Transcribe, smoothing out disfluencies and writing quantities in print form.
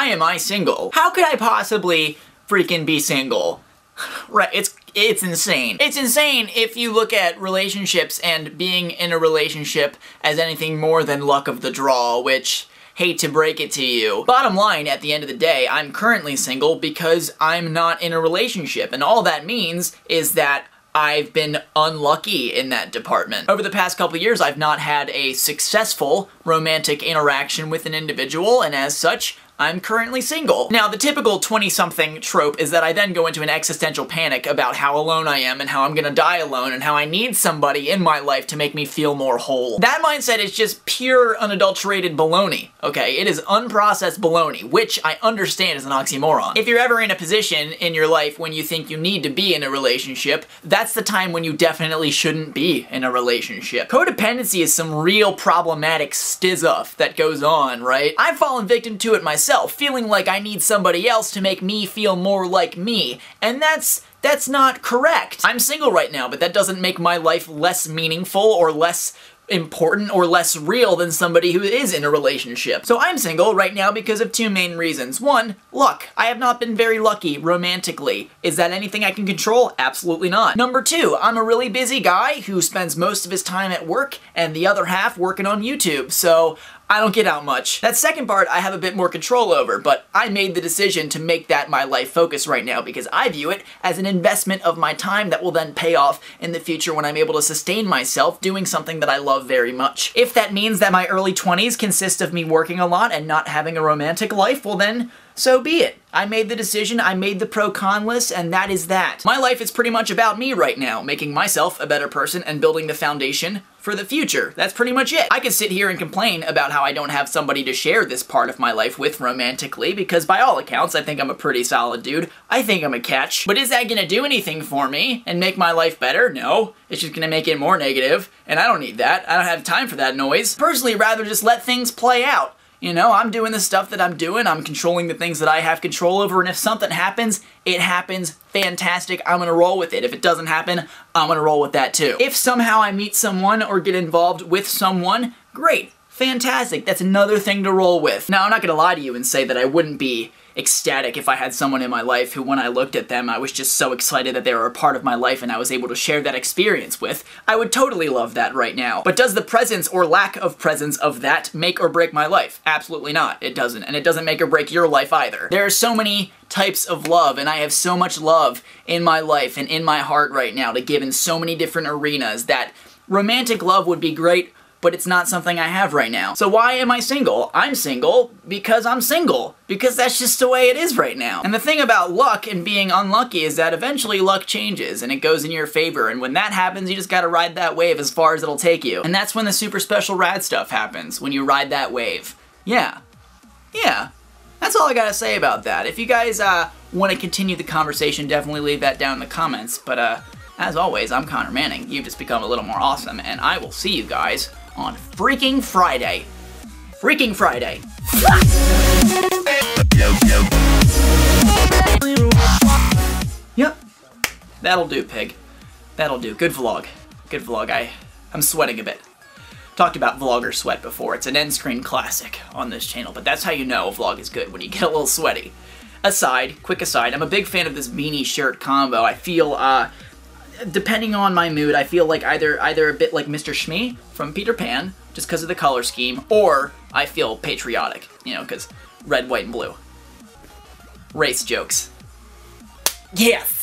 why am I single? How could I possibly freaking be single? Right, it's insane. It's insane if you look at relationships and being in a relationship as anything more than luck of the draw, which, hate to break it to you. Bottom line, at the end of the day, I'm currently single because I'm not in a relationship, and all that means is that I've been unlucky in that department. Over the past couple of years, I've not had a successful romantic interaction with an individual, and as such, I'm currently single. Now, the typical 20-something trope is that I then go into an existential panic about how alone I am and how I'm gonna die alone and how I need somebody in my life to make me feel more whole. That mindset is just pure, unadulterated baloney, okay? It is unprocessed baloney, which I understand is an oxymoron. If you're ever in a position in your life when you think you need to be in a relationship, that's the time when you definitely shouldn't be in a relationship. Codependency is some real problematic stuff that goes on, right? I've fallen victim to it myself, feeling like I need somebody else to make me feel more like me, and that's not correct. I'm single right now, but that doesn't make my life less meaningful or less important or less real than somebody who is in a relationship. So I'm single right now because of two main reasons. One, luck. I have not been very lucky romantically. Is that anything I can control? Absolutely not. Number two, I'm a really busy guy who spends most of his time at work and the other half working on YouTube, so I don't get out much. That second part I have a bit more control over, but I made the decision to make that my life focus right now because I view it as an investment of my time that will then pay off in the future when I'm able to sustain myself doing something that I love very much. If that means that my early 20s consist of me working a lot and not having a romantic life, well then, so be it. I made the decision, I made the pro-con list, and that is that. My life is pretty much about me right now, making myself a better person and building the foundation for the future. That's pretty much it. I could sit here and complain about how I don't have somebody to share this part of my life with romantically, because by all accounts, I think I'm a pretty solid dude. I think I'm a catch. But is that gonna do anything for me and make my life better? No. It's just gonna make it more negative, and I don't need that. I don't have time for that noise. Personally, rather just let things play out. You know, I'm doing the stuff that I'm doing, I'm controlling the things that I have control over, and if something happens, it happens, fantastic, I'm gonna roll with it. If it doesn't happen, I'm gonna roll with that too. If somehow I meet someone or get involved with someone, great, fantastic, that's another thing to roll with. Now, I'm not gonna lie to you and say that I wouldn't be ecstatic if I had someone in my life who, when I looked at them, I was just so excited that they were a part of my life and I was able to share that experience with. I would totally love that right now. But does the presence or lack of presence of that make or break my life? Absolutely not. It doesn't. And it doesn't make or break your life either. There are so many types of love, and I have so much love in my life and in my heart right now to give in so many different arenas that romantic love would be great, but it's not something I have right now. So why am I single? I'm single because I'm single. Because that's just the way it is right now. And the thing about luck and being unlucky is that eventually luck changes and it goes in your favor. And when that happens, you just gotta ride that wave as far as it'll take you. And that's when the super special rad stuff happens, when you ride that wave. Yeah. Yeah. That's all I gotta say about that. If you guys want to continue the conversation, definitely leave that down in the comments. But as always, I'm Connor Manning. You've just become a little more awesome, and I will see you guys on freaking Friday. Freaking Friday. Yep. That'll do, pig. That'll do. Good vlog. Good vlog. I'm sweating a bit. Talked about vlogger sweat before. It's an end screen classic on this channel, but that's how you know a vlog is good, when you get a little sweaty. Aside, quick aside, I'm a big fan of this beanie shirt combo. I feel, depending on my mood, I feel like either a bit like Mr. Shmee from Peter Pan, just because of the color scheme, or I feel patriotic, you know, because red, white, and blue. Race jokes. Yes!